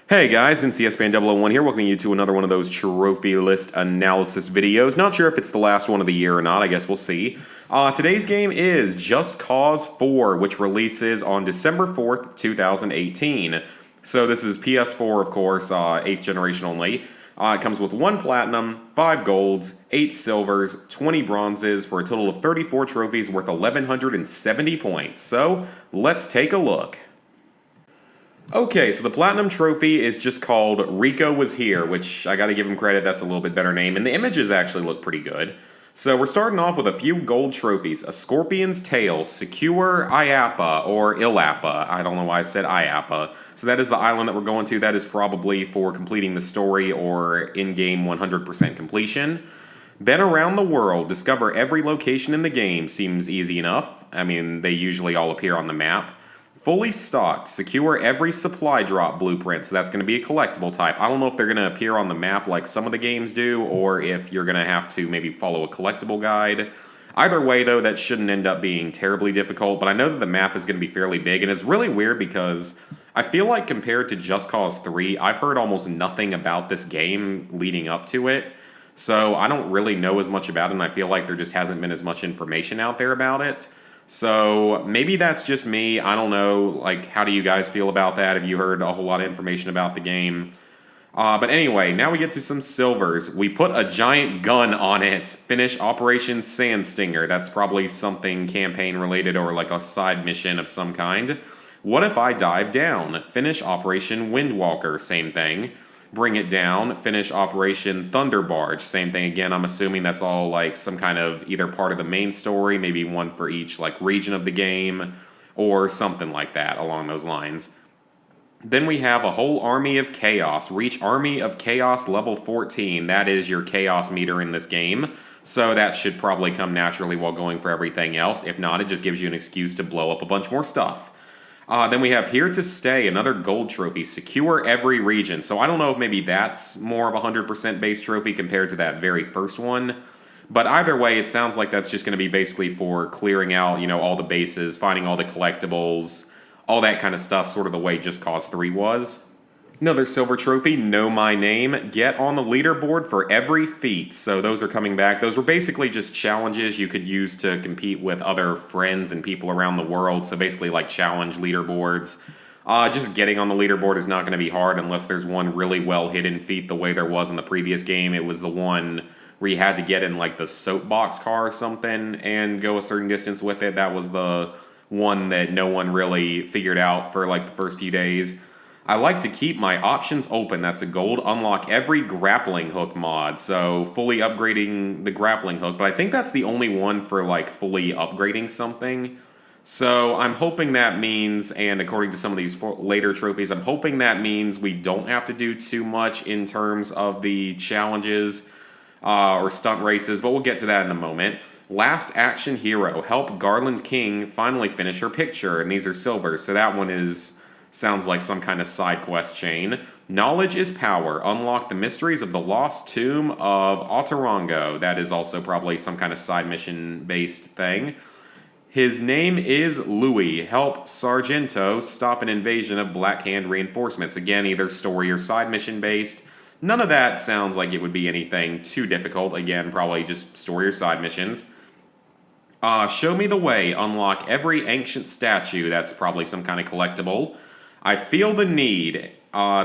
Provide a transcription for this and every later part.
Hey guys, NCSBan001 here, welcoming you to another one of those trophy list analysis videos. Not sure if it's the last one of the year or not, I guess we'll see. Today's game is Just Cause 4, which releases on December 4th, 2018. So this is PS4, of course, 8th generation only. It comes with 1 platinum, 5 golds, 8 silvers, 20 bronzes, for a total of 34 trophies worth 1,170 points. So, let's take a look. Okay, so the Platinum Trophy is just called Rico Was Here, which I gotta give him credit, that's a little bit better name, and the images actually look pretty good. So we're starting off with a few gold trophies. A Scorpion's Tail, Secure IAPA, or Illapa. I don't know why I said IAPA. So that is the island that we're going to. That is probably for completing the story or in-game 100% completion. Been around the world, discover every location in the game. Seems easy enough. I mean, they usually all appear on the map. Fully stocked, secure every supply drop blueprint, so that's going to be a collectible type. I don't know if they're going to appear on the map like some of the games do, or if you're going to have to maybe follow a collectible guide. Either way, though, that shouldn't end up being terribly difficult, but I know that the map is going to be fairly big, and it's really weird because I feel like compared to Just Cause 3, I've heard almost nothing about this game leading up to it, so I don't really know as much about it, and I feel like there just hasn't been as much information out there about it. So maybe that's just me. I don't know. Like, how do you guys feel about that? Have you heard a whole lot of information about the game? But anyway, now we get to some silvers. We put a giant gun on it. Finish Operation Sandstinger. That's probably something campaign related or like a side mission of some kind. What if I dive down? Finish Operation Windwalker. Same thing. Bring it down, finish Operation Thunderbarge. Same thing again, I'm assuming that's all like some kind of either part of the main story, maybe one for each like region of the game, or something like that along those lines. Then we have a whole Army of Chaos. Reach Army of Chaos level 14. That is your chaos meter in this game. So that should probably come naturally while going for everything else. If not, it just gives you an excuse to blow up a bunch more stuff. Then we have Here to Stay, another gold trophy. Secure every region. So I don't know if maybe that's more of a 100% base trophy compared to that very first one. But either way, it sounds like that's just going to be basically for clearing out, all the bases, finding all the collectibles, all that kind of stuff, sort of the way Just Cause 3 was. Another silver trophy, Know My Name. Get on the leaderboard for every feat. So those are coming back. Those were basically just challenges you could use to compete with other friends and people around the world. So basically like challenge leaderboards. Just getting on the leaderboard is not going to be hard unless there's one really well hidden feat the way there was in the previous game. It was the one where you had to get in like the soapbox car or something and go a certain distance with it. That was the one that no one really figured out for like the first few days. I like to keep my options open. That's a gold. Unlock every grappling hook mod. So fully upgrading the grappling hook. But I think that's the only one for like fully upgrading something. So I'm hoping that means, and according to some of these later trophies, I'm hoping that means we don't have to do too much in terms of the challenges or stunt races. But we'll get to that in a moment. Last Action Hero. Help Garland King finally finish her picture. And these are silvers. So that one sounds like some kind of side quest chain. Knowledge is power. Unlock the mysteries of the lost tomb of Otarongo. That is also probably some kind of side mission based thing. His name is Louis. Help Sargento stop an invasion of Black Hand reinforcements. Again, either story or side mission based. None of that sounds like it would be anything too difficult. Again, probably just story or side missions. Show me the way. Unlock every ancient statue. That's probably some kind of collectible. I feel the need.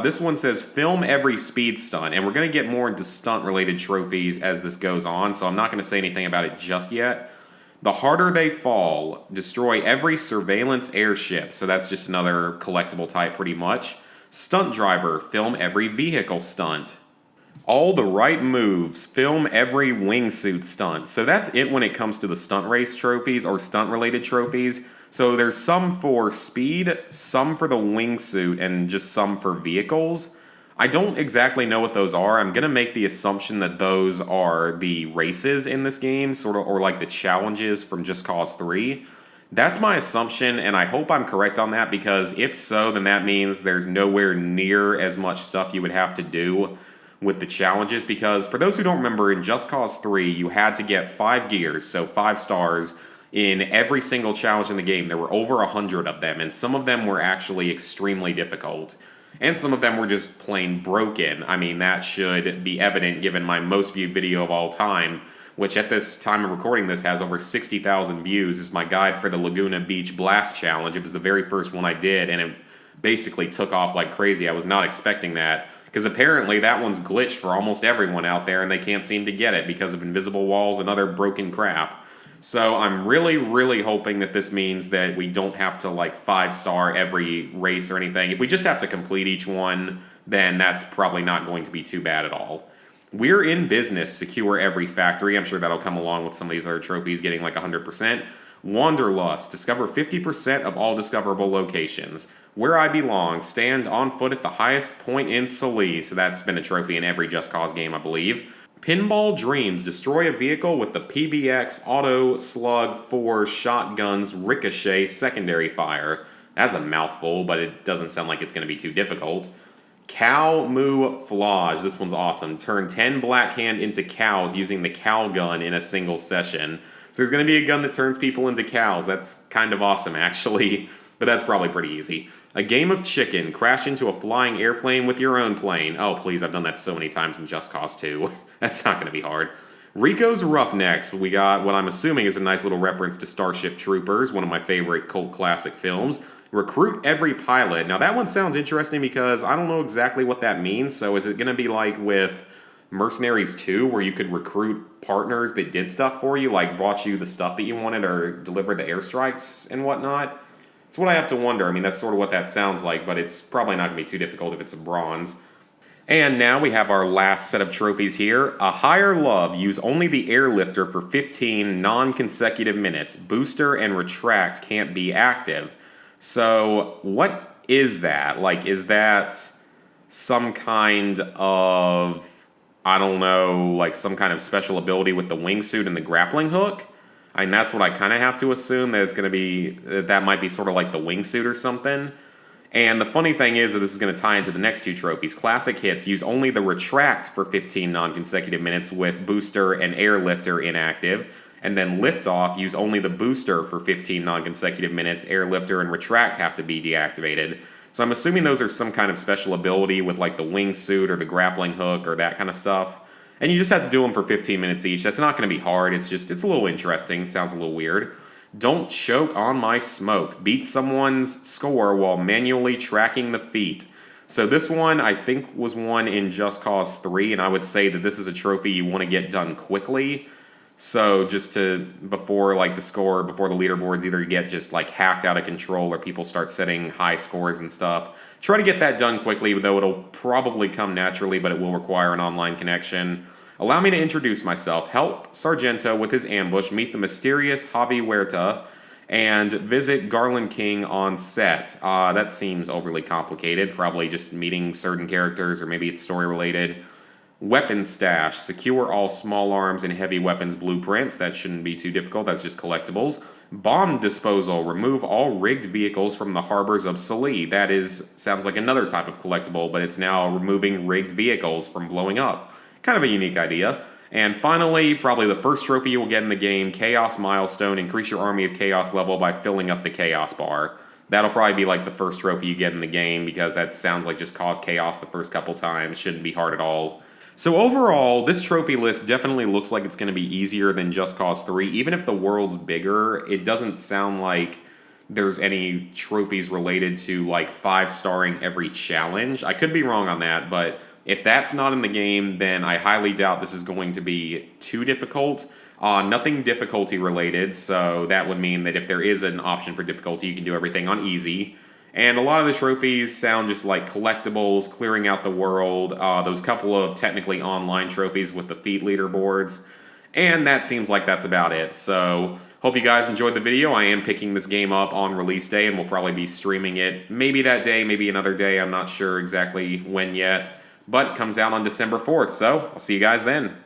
This one says film every speed stunt, and we're going to get more into stunt-related trophies as this goes on, so I'm not going to say anything about it just yet. The harder they fall, destroy every surveillance airship, so that's just another collectible type pretty much. Stunt driver, film every vehicle stunt. All the right moves, film every wingsuit stunt. So that's it when it comes to the stunt race trophies or stunt-related trophies. So there's some for speed, some for the wingsuit, and just some for vehicles. I don't exactly know what those are. I'm going to make the assumption that those are the races in this game, sort of, or like the challenges from Just Cause 3. That's my assumption, and I hope I'm correct on that, because if so, then that means there's nowhere near as much stuff you would have to do with the challenges, because for those who don't remember, in Just Cause 3, you had to get 5 gears, so 5 stars, in every single challenge in the game. There were over 100 of them, and some of them were actually extremely difficult. and some of them were just plain broken. I mean, that should be evident given my most viewed video of all time, which at this time of recording this has over 60,000 views. Is my guide for the Laguna Beach Blast Challenge. It was the very first one I did, and it basically took off like crazy. I was not expecting that, because apparently that one's glitched for almost everyone out there, and they can't seem to get it because of invisible walls and other broken crap. So I'm really, really hoping that this means that we don't have to like 5-star every race or anything. If we just have to complete each one, then that's probably not going to be too bad at all. We're in business, secure every factory. I'm sure that'll come along with some of these other trophies getting like 100%. Wanderlust, discover 50% of all discoverable locations. Where I belong, stand on foot at the highest point in Solis. So that's been a trophy in every Just Cause game, I believe. Pinball Dreams, destroy a vehicle with the PBX Auto Slug 4 shotgun's ricochet secondary fire. That's a mouthful, but it doesn't sound like it's going to be too difficult. Cow Moo Flage, this one's awesome. Turn 10 Blackhand into cows using the cow gun in a single session. So there's going to be a gun that turns people into cows. That's kind of awesome, actually, but that's probably pretty easy. A game of chicken, crash into a flying airplane with your own plane. Oh, please, I've done that so many times in Just Cause 2. That's not going to be hard. Rico's Roughnecks, we got what I'm assuming is a nice little reference to Starship Troopers, one of my favorite cult classic films. Recruit every pilot. Now that one sounds interesting because I don't know exactly what that means, so is it going to be like with Mercenaries 2, where you could recruit partners that did stuff for you, like brought you the stuff that you wanted or delivered the airstrikes and whatnot? It's what I have to wonder. I mean, that's sort of what that sounds like, but it's probably not going to be too difficult if it's a bronze. And now we have our last set of trophies here. A Higher Love, use only the airlifter for 15 non-consecutive minutes. Booster and retract can't be active. So what is that? Like, is that some kind of, I don't know, like some kind of special ability with the wingsuit and the grappling hook? I mean, that's what I kind of have to assume, that it's going to be, that might be sort of like the wingsuit or something. And the funny thing is that this is going to tie into the next two trophies. Classic Hits, use only the retract for 15 non-consecutive minutes with booster and airlifter inactive. And then Liftoff, use only the booster for 15 non-consecutive minutes. Airlifter and retract have to be deactivated. So I'm assuming those are some kind of special ability with like the wingsuit or the grappling hook or that kind of stuff. And you just have to do them for 15 minutes each. That's not going to be hard. It's just, it's a little interesting. Sounds a little weird. Don't choke on my smoke. Beat someone's score while manually tracking the feat. So this one, I think, was one in Just Cause 3, and I would say that this is a trophy you want to get done quickly. So just to, before like the score, before the leaderboards either get just like hacked out of control or people start setting high scores and stuff, try to get that done quickly, though it'll probably come naturally, but it will require an online connection. Allow me to introduce myself. Help Sargento with his ambush, meet the mysterious Javi Huerta, and visit Garland King on set. That seems overly complicated, probably just meeting certain characters, or maybe it's story related. Weapon stash, secure all small arms and heavy weapons blueprints. That shouldn't be too difficult, that's just collectibles. Bomb disposal, remove all rigged vehicles from the harbors of Sali. That sounds like another type of collectible, but it's now removing rigged vehicles from blowing up. Kind of a unique idea. And finally, probably the first trophy you will get in the game, Chaos Milestone, increase your army of chaos level by filling up the chaos bar. That'll probably be like the first trophy you get in the game, because that sounds like just cause chaos the first couple times. Shouldn't be hard at all. So overall, this trophy list definitely looks like it's going to be easier than Just Cause 3. Even if the world's bigger, it doesn't sound like there's any trophies related to like 5-starring every challenge. I could be wrong on that, but if that's not in the game, then I highly doubt this is going to be too difficult. Nothing difficulty related, so that would mean that if there is an option for difficulty, you can do everything on easy. And a lot of the trophies sound just like collectibles, clearing out the world, those couple of technically online trophies with the feat leaderboards, and that seems like that's about it. So, hope you guys enjoyed the video. I am picking this game up on release day, and we'll probably be streaming it maybe that day, maybe another day. I'm not sure exactly when yet, but it comes out on December 4th, so I'll see you guys then.